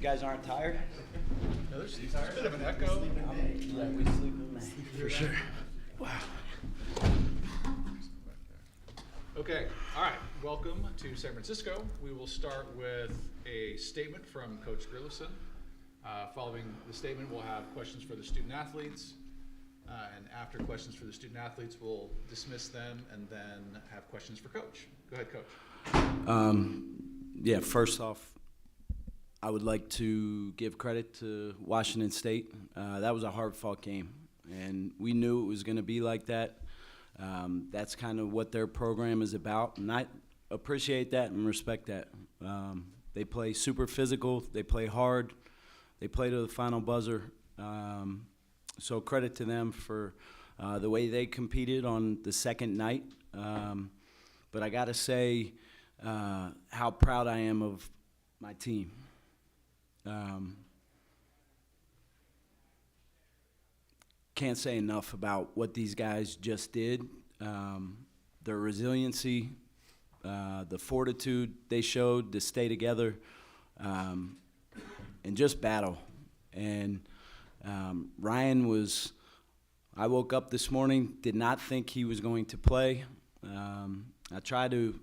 You guys aren't tired? No, there's a bit of an echo. Yeah, we sleep in May. For sure. Wow. Okay, all right. Welcome to San Francisco. We will start with a statement from Coach Grillerson. Following the statement, we'll have questions for the student athletes. And after questions for the student athletes, we'll dismiss them and then have questions for Coach. Go ahead, Coach. First off, I would like to give credit to Washington State. That was a hard-fought game, and we knew it was going to be like that. That's kind of what their program is about, and I appreciate that and respect that. They play super physical. They play hard. They play to the final buzzer. So credit to them for the way they competed on the second night. But I got to say how proud I am of my team. Can't say enough about what these guys just did. Their resiliency, the fortitude they showed to stay together, and just battle. And Ryan was, I woke up this morning, did not think he was going to play. I tried to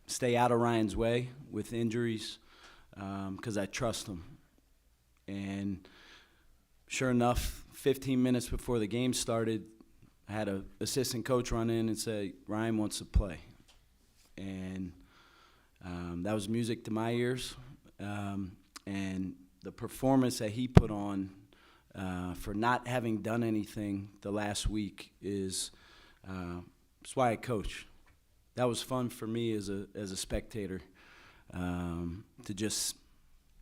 stay out of Ryan's way with injuries because I trust him. And sure enough, 15 minutes before the game started, I had an assistant coach run in and say, Ryan wants to play. And that was music to my ears. And the performance that he put on for not having done anything the last week is that's why I coach. That was fun for me as a spectator to just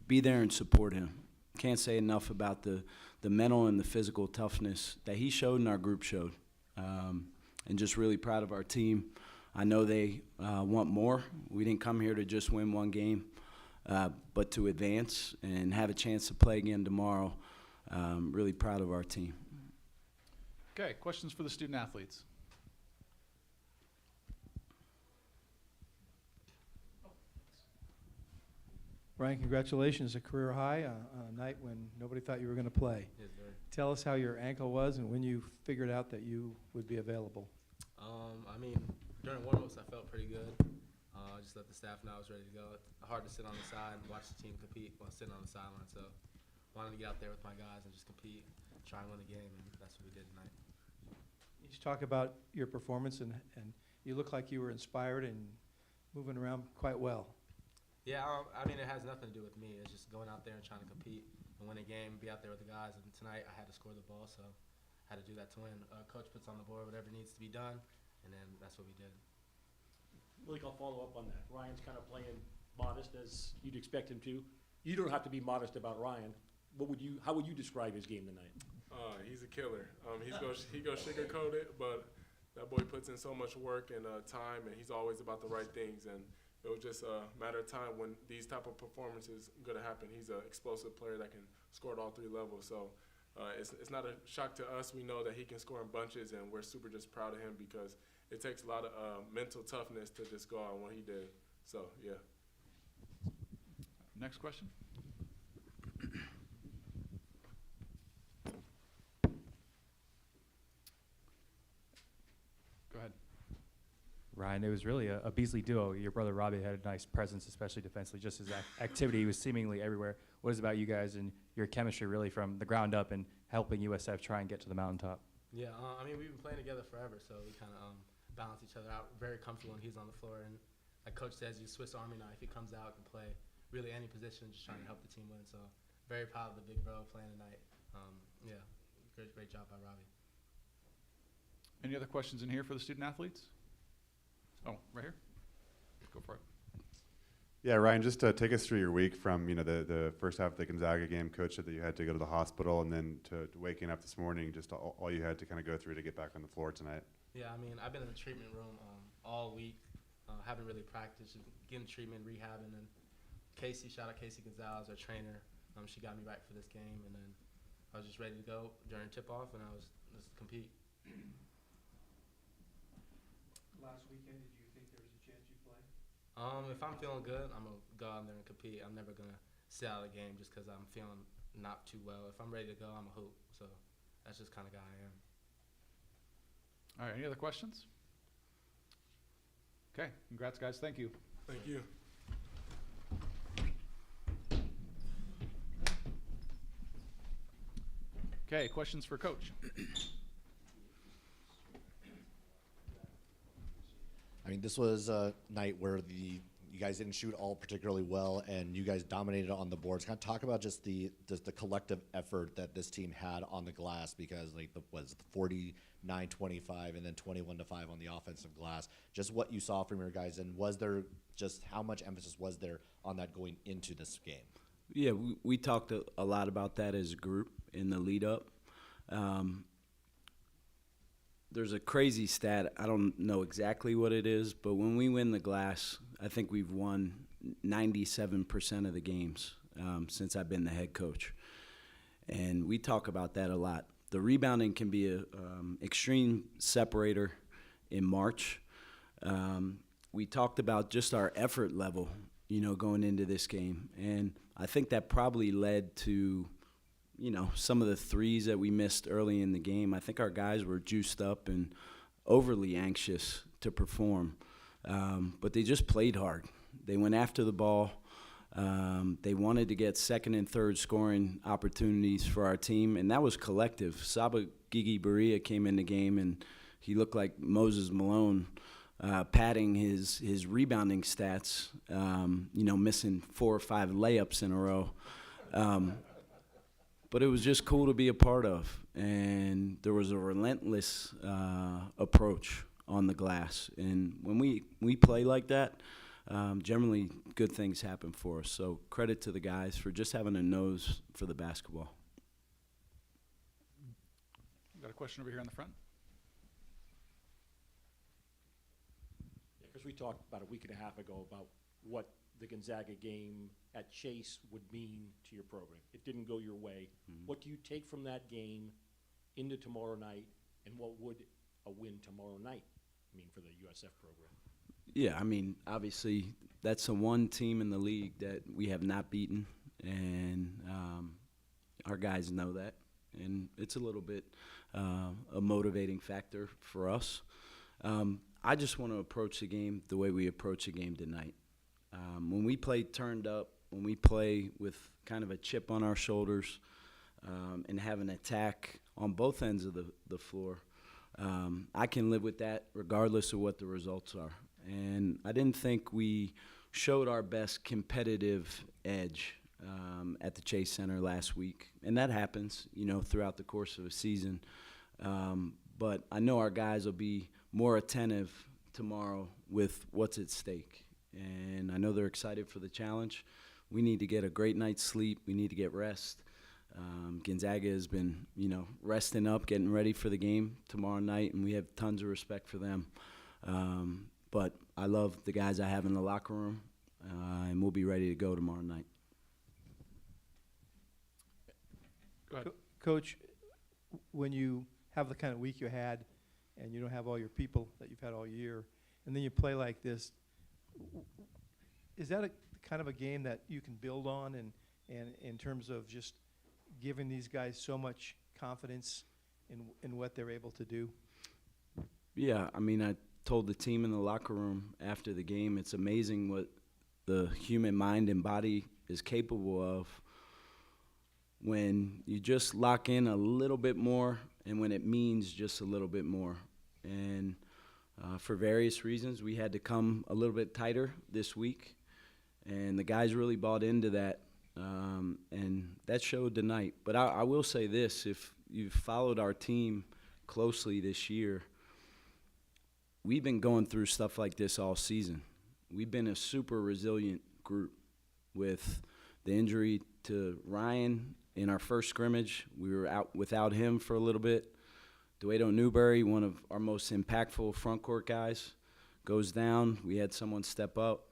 be there and support him. Can't say enough about the mental and the physical toughness that he showed and our group showed. And just really proud of our team. I know they want more. We didn't come here to just win one game, but to advance and have a chance to play again tomorrow. Really proud of our team. Okay, questions for the student athletes? Ryan, congratulations, a career high on a night when nobody thought you were going to play. Yes, sir. Tell us how your ankle was and when you figured out that you would be available. During warm-ups, I felt pretty good. Just let the staff know I was ready to go. It's hard to sit on the side and watch the team compete while sitting on the sideline, so wanted to get out there with my guys and just compete, try and win the game, and that's what we did tonight. You just talk about your performance, and you look like you were inspired and moving around quite well. Yeah, it has nothing to do with me. It's just going out there and trying to compete and win a game, be out there with the guys. And tonight I had to score the ball, so I had to do that to win. Coach puts on the board whatever needs to be done, and then that's what we did. Malik, I'll follow up on that. Ryan's kind of playing modest as you'd expect him to. You don't have to be modest about Ryan. How would you describe his game tonight? He's a killer. He goes sugarcoat it, but that boy puts in so much work and time, and he's always about the right things. And it was just a matter of time when these type of performances are going to happen. He's an explosive player that can score at all three levels. So it's not a shock to us. We know that he can score in bunches, and we're super just proud of him because it takes a lot of mental toughness to just go out on what he did. So, yeah. Next question. Go ahead. Ryan, it was really a Beasley duo. Your brother Robbie had a nice presence, especially defensively. Just his activity was seemingly everywhere. What is it about you guys and your chemistry really from the ground up and helping USF try and get to the mountaintop? Yeah, we've been playing together forever, so we kind of balance each other out. Very comfortable when he's on the floor, and like Coach says, he's Swiss Army knife. He comes out and can play really any position, just trying to help the team win. So very proud of the big bro playing tonight. Great job by Robbie. Any other questions in here for the student athletes? Oh, right here. Go for it. Yeah, Ryan, just to take us through your week from the first half of the Gonzaga game. Coach said that you had to go to the hospital, and then to waking up this morning, just all you had to kind of go through to get back on the floor tonight. Yeah, I've been in the treatment room all week. Haven't really practiced, getting treatment, rehabbing, and shout out Casey Gonzalez, our trainer. She got me right for this game, and then I was just ready to go during tip-off, and I was just compete. Last weekend, did you think there was a chance you'd play? If I'm feeling good, I'm going to go out there and compete. I'm never going to sit out of the game just because I'm feeling not too well. If I'm ready to go, I'm a hoop. So that's just kind of guy I am. All right, any other questions? Okay, congrats, guys. Thank you. Thank you. Okay, questions for Coach? I mean, this was a night where you guys didn't shoot all particularly well, and you guys dominated on the boards. Kind of talk about just the collective effort that this team had on the glass, because like was 49-25 and then 21-5 on the offensive glass. Just what you saw from your guys, and was there just how much emphasis was there on that going into this game? Yeah, we talked a lot about that as a group in the lead up. There's a crazy stat. I don't know exactly what it is, but when we win the glass, I think we've won 97% of the games since I've been the head coach. And we talk about that a lot. The rebounding can be an extreme separator in March. We talked about just our effort level, going into this game. And I think that probably led to some of the threes that we missed early in the game. I think our guys were juiced up and overly anxious to perform, but they just played hard. They went after the ball. They wanted to get second and third scoring opportunities for our team, and that was collective. Saba Gigi Berea came in the game, and he looked like Moses Malone, padding his rebounding stats, missing 4 or 5 layups in a row. But it was just cool to be a part of, and there was a relentless approach on the glass. And when we play like that, generally good things happen for us. So credit to the guys for just having a nose for the basketball. Got a question over here in the front? Because we talked about a week and a half ago about what the Gonzaga game at Chase would mean to your program. It didn't go your way. Mm-hmm. What do you take from that game into tomorrow night, and what would a win tomorrow night mean for the USF program? Yeah, I mean, obviously that's the one team in the league that we have not beaten, and our guys know that, and it's a little bit a motivating factor for us. I just want to approach the game the way we approach the game tonight. When we play turned up, when we play with kind of a chip on our shoulders and have an attack on both ends of the floor, I can live with that regardless of what the results are. And I didn't think we showed our best competitive edge at the Chase Center last week. And that happens, throughout the course of a season. But I know our guys will be more attentive tomorrow with what's at stake. And I know they're excited for the challenge. We need to get a great night's sleep. We need to get rest. Gonzaga has been, resting up, getting ready for the game tomorrow night, and we have tons of respect for them. But I love the guys I have in the locker room, and we'll be ready to go tomorrow night. Go ahead. Coach, when you have the kind of week you had and you don't have all your people that you've had all year, and then you play like this, is that a kind of a game that you can build on and in terms of just giving these guys so much confidence in what they're able to do? Yeah, I mean, I told the team in the locker room after the game, it's amazing what the human mind and body is capable of when you just lock in a little bit more and when it means just a little bit more. And for various reasons, we had to come a little bit tighter this week, and the guys really bought into that, and that showed tonight. But I will say this, if you've followed our team closely this year, we've been going through stuff like this all season. We've been a super resilient group. With the injury to Ryan in our first scrimmage, we were out without him for a little bit. Duedo Newberry, one of our most impactful front court guys, goes down. We had someone step up.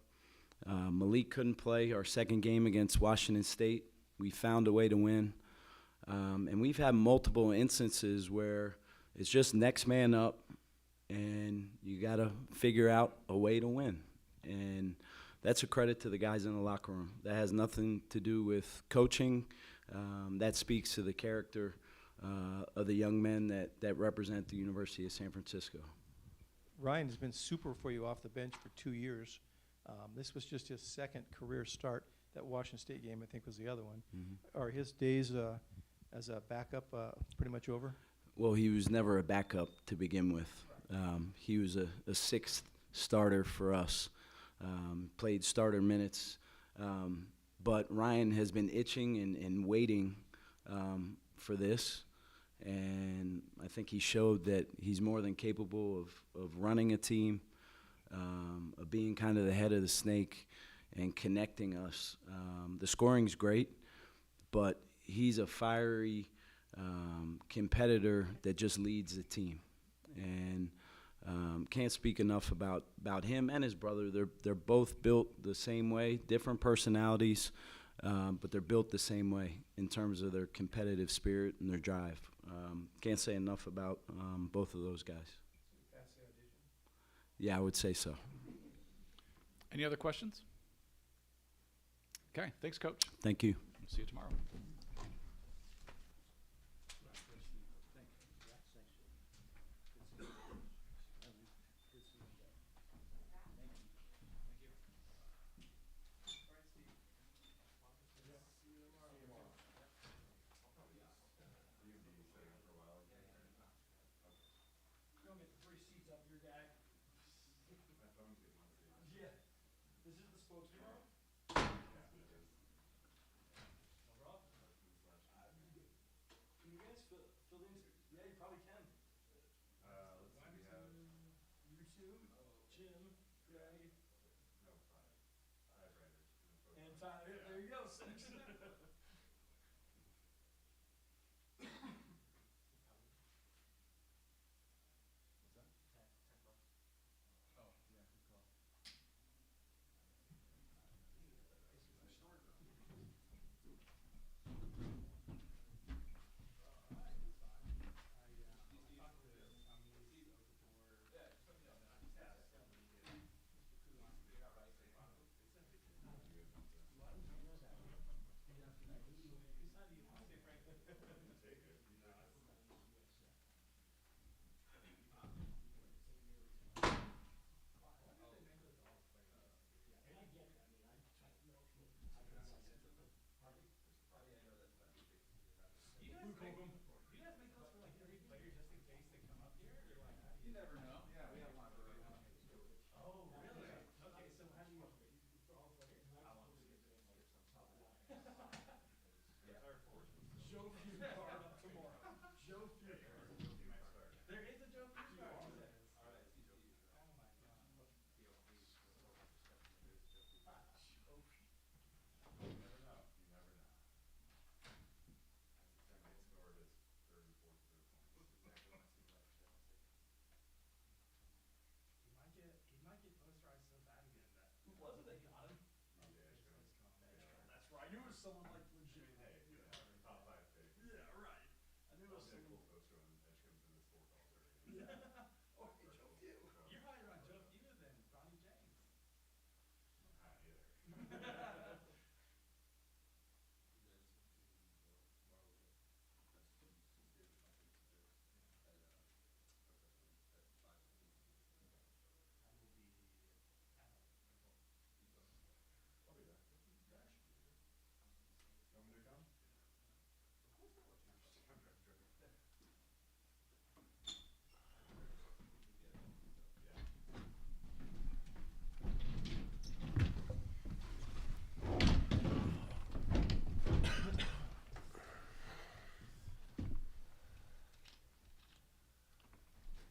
Malik couldn't play our second game against Washington State. We found a way to win. And we've had multiple instances where it's just next man up, and you got to figure out a way to win. And that's a credit to the guys in the locker room. That has nothing to do with coaching. That speaks to the character of the young men that represent the University of San Francisco. Ryan has been super for you off the bench for 2 years. This was just his second career start. That Washington State game, I think, was the other one. Are his days as a backup pretty much over? Well, he was never a backup to begin with. He was a sixth starter for us, played starter minutes. But Ryan has been itching and waiting for this. And I think he showed that he's more than capable of running a team, of being kind of the head of the snake and connecting us. The scoring's great, but he's a fiery competitor that just leads the team. And can't speak enough about him and his brother. They're both built the same way, different personalities, but they're built the same way in terms of their competitive spirit and their drive. Can't say enough about both of those guys. Yeah, I would say so. Any other questions? Okay, thanks, Coach. Thank you. We'll see you tomorrow.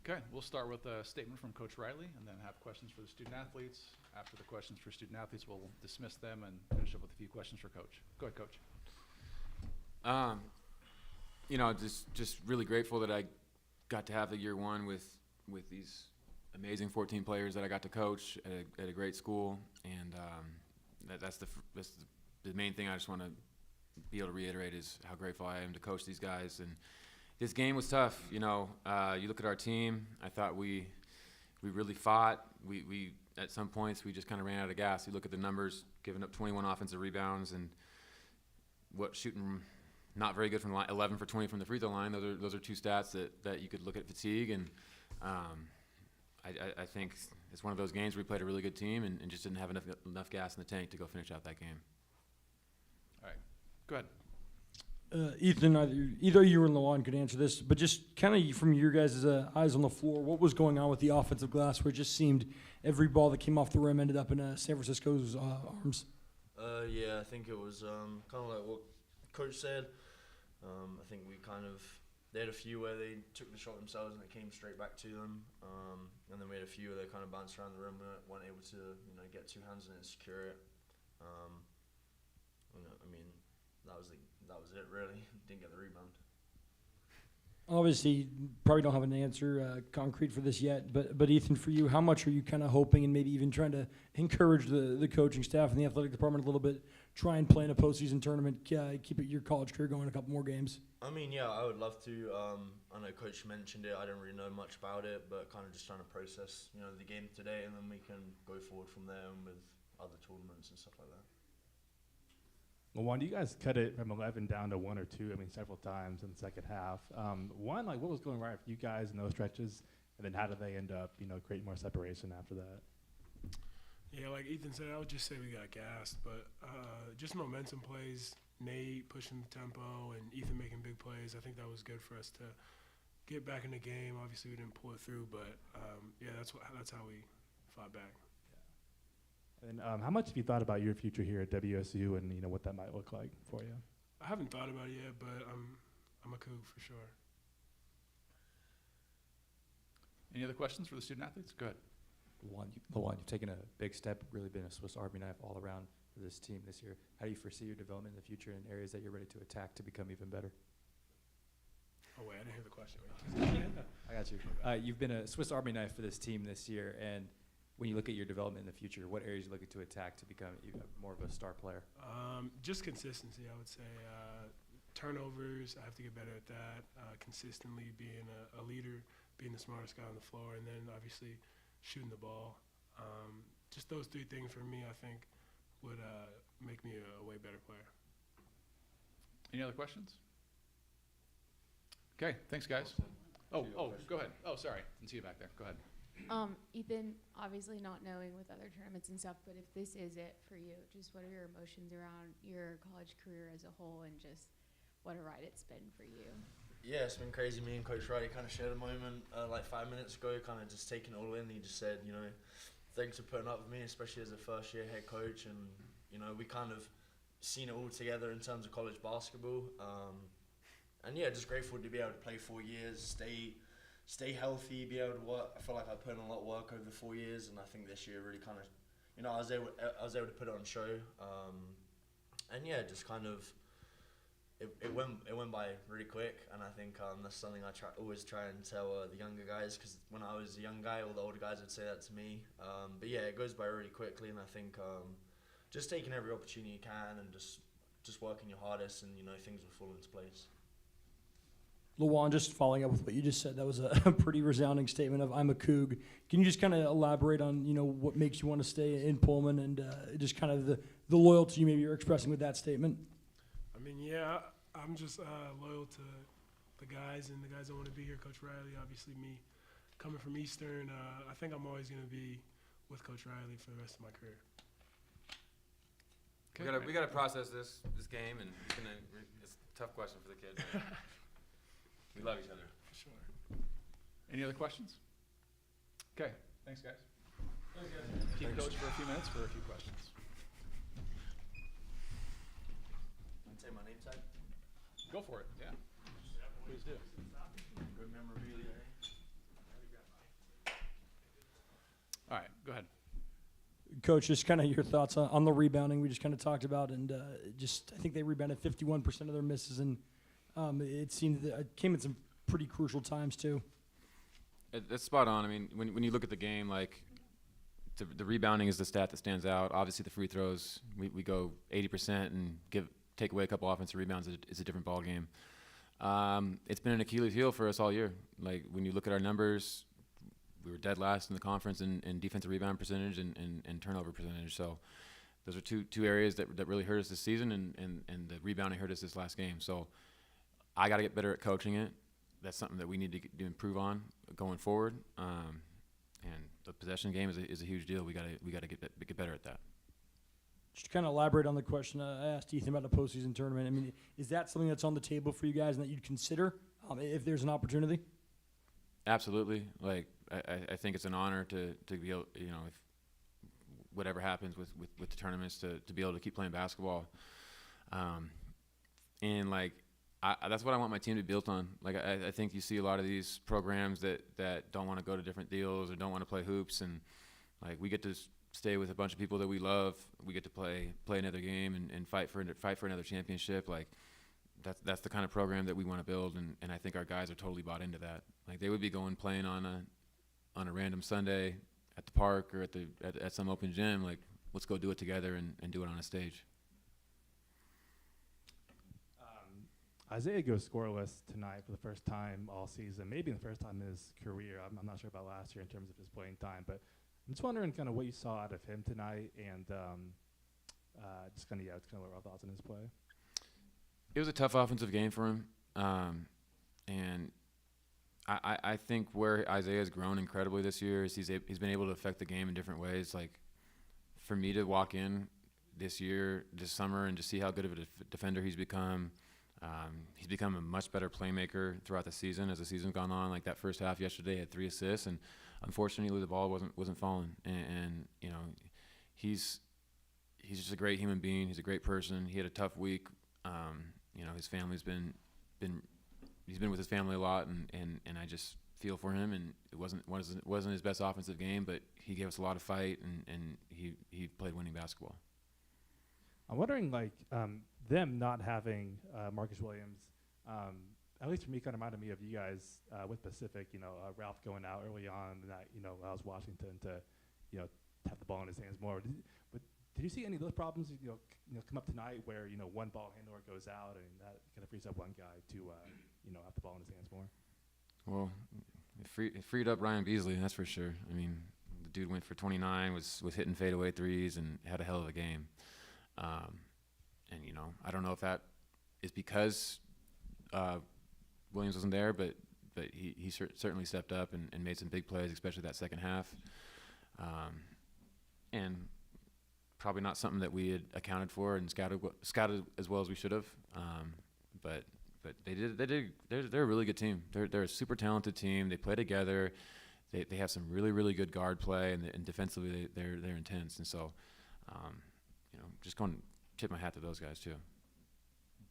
Okay, we'll start with a statement from Coach Riley and then have questions for the student athletes. After the questions for student athletes, we'll dismiss them and finish up with a few questions for Coach. Go ahead, Coach. Just really grateful that I got to have the year one with these amazing 14 players that I got to coach at a great school, and that's the main thing I just want to be able to reiterate is how grateful I am to coach these guys. And this game was tough. You look at our team. I thought we we really fought. We at some points we just kind of ran out of gas. You look at the numbers, giving up 21 offensive rebounds and shooting not very good from the line, 11 for 20 from the free throw line. Those are two stats that you could look at fatigue, and I think it's one of those games where we played a really good team and just didn't have enough gas in the tank to go finish out that game. All right, go ahead. Ethan, either you or Lawan could answer this, but just kind of from your guys' eyes on the floor, what was going on with the offensive glass where it just seemed every ball that came off the rim ended up in San Francisco's arms? Yeah, I think it was kind of like what Coach said. I think they had a few where they took the shot themselves and it came straight back to them. And then we had a few where they kind of bounced around the rim and weren't able to, get two hands in it and secure it. That was it really. Didn't get the rebound. Obviously, probably don't have an answer concrete for this yet, but Ethan, for you, how much are you kind of hoping and maybe even trying to encourage the coaching staff and the athletic department a little bit, try and play in a postseason tournament, keep your college career going a couple more games? I mean, yeah, I would love to. I know Coach mentioned it. I don't really know much about it, but kind of just trying to process, the game today, and then we can go forward from there and with other tournaments and stuff like that. Well, one, you guys cut it from 11 down to 1 or 2, several times in the second half. One, what was going right for you guys in those stretches? And then how did they end up, creating more separation after that? Yeah, like Ethan said, I would just say we got gassed, but just momentum plays, Nate pushing the tempo and Ethan making big plays. I think that was good for us to get back in the game. Obviously, we didn't pull it through, but yeah, that's how we fought back. And how much have you thought about your future here at WSU and what that might look like for you? I haven't thought about it yet, but I'm a Coug for sure. Any other questions for the student athletes? Go ahead. Lawan, you've taken a big step, really been a Swiss Army knife all around for this team this year. How do you foresee your development in the future in areas that you're ready to attack to become even better? Oh, wait, I didn't hear the question. I got you. You've been a Swiss Army knife for this team this year, and when you look at your development in the future, what areas are you looking to attack to become even more of a star player? Just consistency, I would say. Turnovers, I have to get better at that. Consistently being a leader, being the smartest guy on the floor, and then obviously shooting the ball. Just those three things for me, I think, would make me a way better player. Any other questions? Okay, thanks, guys. Oh, go ahead. Oh, sorry, didn't see you back there. Go ahead. Ethan, obviously not knowing with other tournaments and stuff, but if this is it for you, just what are your emotions around your college career as a whole and just what a ride it's been for you? Yeah, it's been crazy. Me and Coach Riley kind of shared a moment like 5 minutes ago, kind of just taking it all in. He just said, thanks for putting up with me, especially as a first-year head coach. And, we kind of seen it all together in terms of college basketball. And, yeah, just grateful to be able to play 4 years, stay healthy, be able to work. I feel like I put in a lot of work over the 4 years, and I think this year really kind of, I was able to put it on show. And, yeah, just kind of, it went by really quick, and I think that's something I always try and tell the younger guys, because when I was a young guy, all the older guys would say that to me. But yeah, it goes by really quickly, and I think just taking every opportunity you can and just working your hardest, and things will fall into place. Lawan, just following up with what you just said, that was a pretty resounding statement of I'm a Coug. Can you just kind of elaborate on what makes you want to stay in Pullman and just kind of the loyalty maybe you're expressing with that statement? I mean, yeah, I'm just loyal to the guys and the guys that want to be here. Coach Riley, obviously me coming from Eastern, I think I'm always going to be with Coach Riley for the rest of my career. Okay. We gotta process this game, and it's a tough question for the kids. We love each other. For sure. Any other questions? Okay, thanks, guys. Keep Coach for a few minutes for a few questions. Say my name tag. Go for it, yeah. Please do. Good memorabilia. All right, go ahead. Coach, just kind of your thoughts on the rebounding we just kind of talked about, and I think they rebounded 51% of their misses, and it seemed that it came at some pretty crucial times too. That's spot on. I mean, when you look at the game, like the rebounding is the stat that stands out. Obviously, the free throws, we go 80% and take away a couple offensive rebounds. It's a different ball game. It's been an Achilles heel for us all year. Like when you look at our numbers, we were dead last in the conference in defensive rebound percentage and turnover percentage. So those are two areas that really hurt us this season, and the rebounding hurt us this last game. So I got to get better at coaching it. That's something that we need to improve on going forward. And the possession game is a huge deal. We got to get better at that. Just to kind of elaborate on the question I asked Ethan about the postseason tournament. I mean, is that something that's on the table for you guys and that you'd consider if there's an opportunity? Absolutely. Like I think it's an honor to be able, if whatever happens with the tournaments to be able to keep playing basketball. And like that's what I want my team to be built on. Like I think you see a lot of these programs that don't want to go to different deals or don't want to play hoops, and like we get to stay with a bunch of people that we love. We get to play another game and fight for another championship. Like that's the kind of program that we want to build, and I think our guys are totally bought into that. Like they would be playing on a random Sunday at the park or at some open gym. Like let's go do it together and do it on a stage. Isaiah goes scoreless tonight for the first time all season, maybe the first time in his career. I'm not sure about last year in terms of his playing time, but I'm just wondering kind of what you saw out of him tonight, and just kind of what our thoughts on his play. It was a tough offensive game for him, and I think where Isaiah's grown incredibly this year is he's been able to affect the game in different ways. Like for me to walk in this summer, and to see how good of a defender he's become. He's become a much better playmaker throughout the season as the season's gone on. Like that first half yesterday, he had 3 assists, and unfortunately the ball wasn't falling. And he's just a great human being. He's a great person. He had a tough week. His family's he's been with his family a lot, and I just feel for him. And it wasn't his best offensive game, but he gave us a lot of fight, and he played winning basketball. I'm wondering, them not having Marcus Williams, at least for me, kind of reminded me of you guys with Pacific. Ralph going out early on, and allows Washington to, have the ball in his hands more. But did you see any of those problems, come up tonight where one ball handler goes out and that kind of frees up one guy to, have the ball in his hands more? Well, it freed up Ryan Beasley, that's for sure. I mean, the dude went for 29, was hitting fadeaway threes, and had a hell of a game. And I don't know if that is because Williams wasn't there, but he certainly stepped up and made some big plays, especially that second half. And probably not something that we had accounted for and scouted as well as we should have. But they're a really good team. They're a super talented team. They play together. They have some really, really good guard play, and defensively they're intense. And so, just going to tip my hat to those guys too.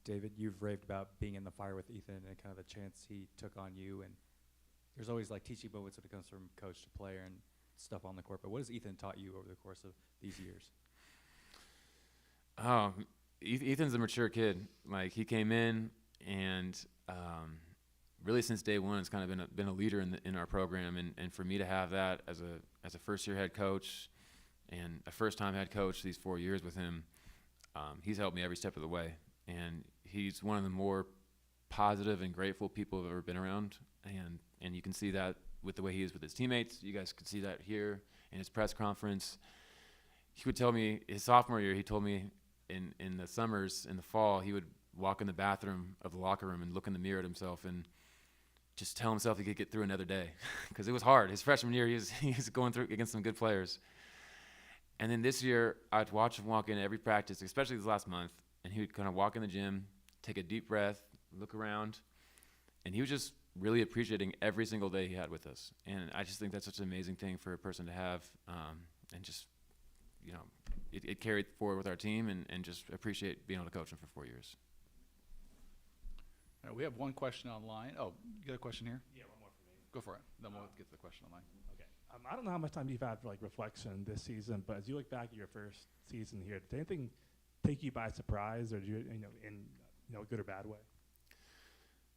David, you've raved about being in the fire with Ethan and kind of the chance he took on you, and there's always teaching moments when it comes from coach to player and stuff on the court. But what has Ethan taught you over the course of these years? Ethan's a mature kid. Like he came in and really since day one, it's kind of been a leader in our program, and for me to have that as a first year head coach and a first time head coach these 4 years with him, he's helped me every step of the way, and he's one of the more positive and grateful people I've ever been around, and you can see that with the way he is with his teammates. You guys could see that here in his press conference. He would tell me his sophomore year, he told me in the summers, in the fall, he would walk in the bathroom of the locker room and look in the mirror at himself and just tell himself he could get through another day, because it was hard. His freshman year, he was going through against some good players. And then this year, I'd watch him walk in every practice, especially this last month, and he would kind of walk in the gym, take a deep breath, look around, and he was just really appreciating every single day he had with us. And I just think that's such an amazing thing for a person to have, and just, it carried forward with our team, and just appreciate being able to coach him for 4 years. All right, we have one question online. Oh, you got a question here? Yeah, one more for me. Go for it. Then we'll get to the question online. Okay. I don't know how much time you've had for reflection this season, but as you look back at your first season here, did anything take you by surprise, or did you, in a good or bad way?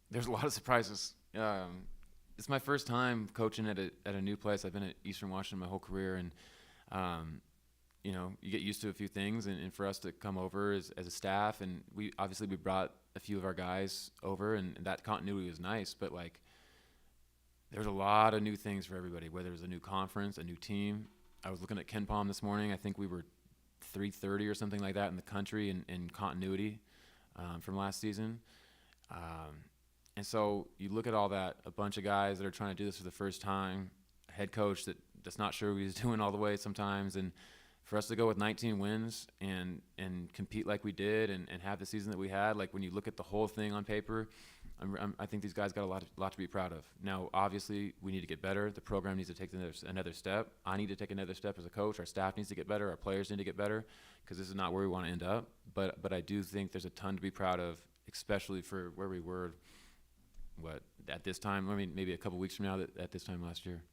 There's a lot of surprises. It's my first time coaching at a new place. I've been at Eastern Washington my whole career, and you get used to a few things, and for us to come over as a staff, and we brought a few of our guys over, and that continuity was nice, but there's a lot of new things for everybody, whether it was a new conference, a new team. I was looking at Ken Palm this morning. I think we were 330 or something like that in the country in continuity from last season. And so you look at all that, a bunch of guys that are trying to do this for the first time, a head coach that's not sure what he's doing all the way sometimes, and for us to go with 19 wins and compete like we did and have the season that we had, like when you look at the whole thing on paper, I think these guys got a lot to be proud of. Now, obviously, we need to get better. The program needs to take another step. I need to take another step as a coach. Our staff needs to get better. Our players need to get better, because this is not where we want to end up. But I do think there's a ton to be proud of, especially for where we were, at this time, I mean, maybe a couple weeks from now, at this time last year.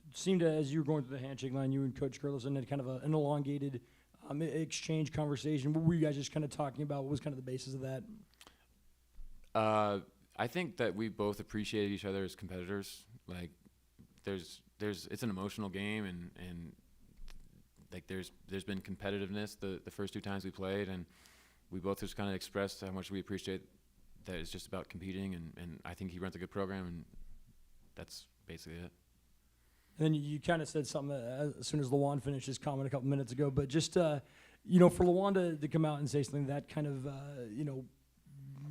It seemed as you were going through the handshake line, you and Coach Gurleson had kind of an elongated exchange conversation. What were you guys just kind of talking about? What was kind of the basis of that? I think that we both appreciated each other as competitors. Like, it's an emotional game, and like there's been competitiveness the first two times we played, and we both just kind of expressed how much we appreciate that it's just about competing, and I think he runs a good program, and that's basically it. And then you kind of said something as soon as Lawan finished his comment a couple minutes ago, but just, for Lawan to come out and say something that kind of,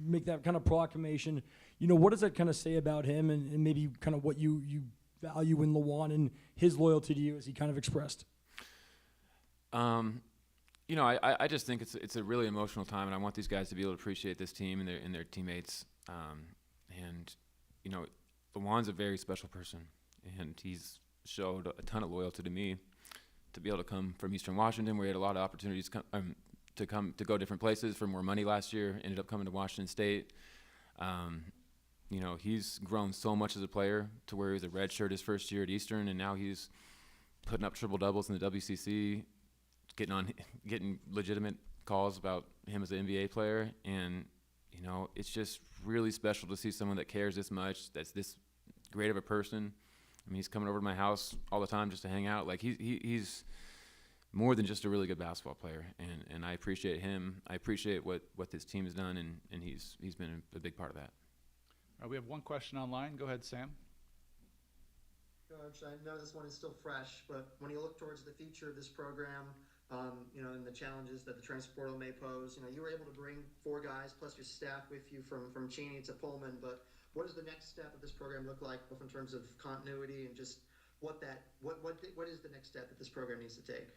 make that kind of proclamation, what does that kind of say about him and maybe kind of what you value in Lawan and his loyalty to you as he kind of expressed? I just think it's a really emotional time, and I want these guys to be able to appreciate this team and their teammates. Lawan's a very special person, and he's showed a ton of loyalty to me to be able to come from Eastern Washington, where he had a lot of opportunities to go different places for more money last year. Ended up coming to Washington State. He's grown so much as a player to where he was a redshirt his first year at Eastern, and now he's putting up triple doubles in the WCC, getting legitimate calls about him as an NBA player. And it's just really special to see someone that cares this much, that's this great of a person. I mean, he's coming over to my house all the time just to hang out. Like, he's more than just a really good basketball player, and I appreciate him. I appreciate what this team has done, and he's been a big part of that. All right, we have one question online. Go ahead, Sam. Coach, I know this one is still fresh, but when you look towards the future of this program, and the challenges that the transfer portal may pose, you were able to bring 4 guys plus your staff with you from Cheney to Pullman, but what does the next step of this program look like, both in terms of continuity and just what is the next step that this program needs to take?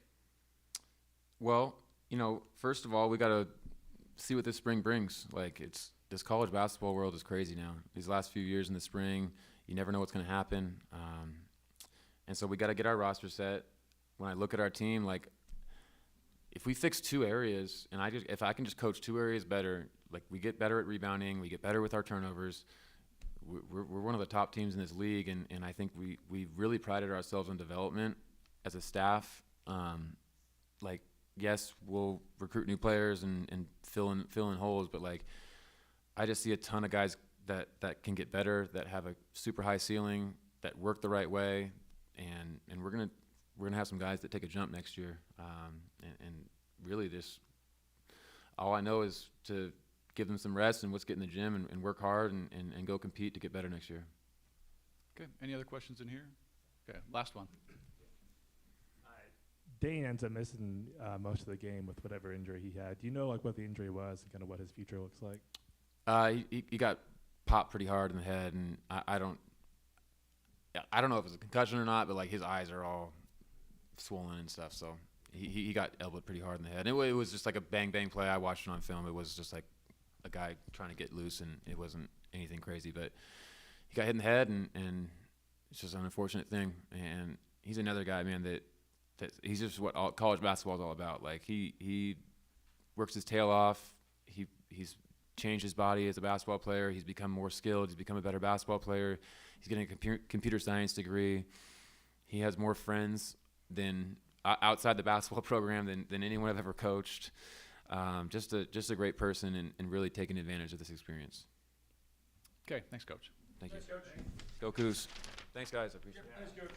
Well, first of all, we got to see what this spring brings. Like, this college basketball world is crazy now. These last few years in the spring, you never know what's going to happen. And so we got to get our roster set. When I look at our team, like, if we fix 2 areas, and if I can just coach 2 areas better, like, we get better at rebounding, we get better with our turnovers, we're one of the top teams in this league, and I think we really prided ourselves on development as a staff. Yes, we'll recruit new players and fill in holes, but like, I just see a ton of guys that can get better, that have a super high ceiling, that work the right way, and we're gonna have some guys that take a jump next year. And really, all I know is to give them some rest and let's get in the gym and work hard and go compete to get better next year. Okay, any other questions in here? Okay, last one. Dane ends up missing most of the game with whatever injury he had. Do you know what the injury was and kind of what his future looks like? He got popped pretty hard in the head, and I don't know if it's a concussion or not, but like, his eyes are all swollen and stuff. So he got elbowed pretty hard in the head. And it was just like a bang play. I watched it on film. It was just like a guy trying to get loose, and it wasn't anything crazy. But he got hit in the head, and it's just an unfortunate thing. And he's another guy, man, that he's just what college basketball is all about. Like, he works his tail off. He's changed his body as a basketball player. He's become more skilled. He's become a better basketball player. He's getting a computer science degree. He has more friends than outside the basketball program than anyone I've ever coached. Just a great person, and really taking advantage of this experience. Okay, thanks, Coach. Thank you. Thanks, Coach. Go Coos. Thanks, guys. I appreciate it. Thanks, Coach.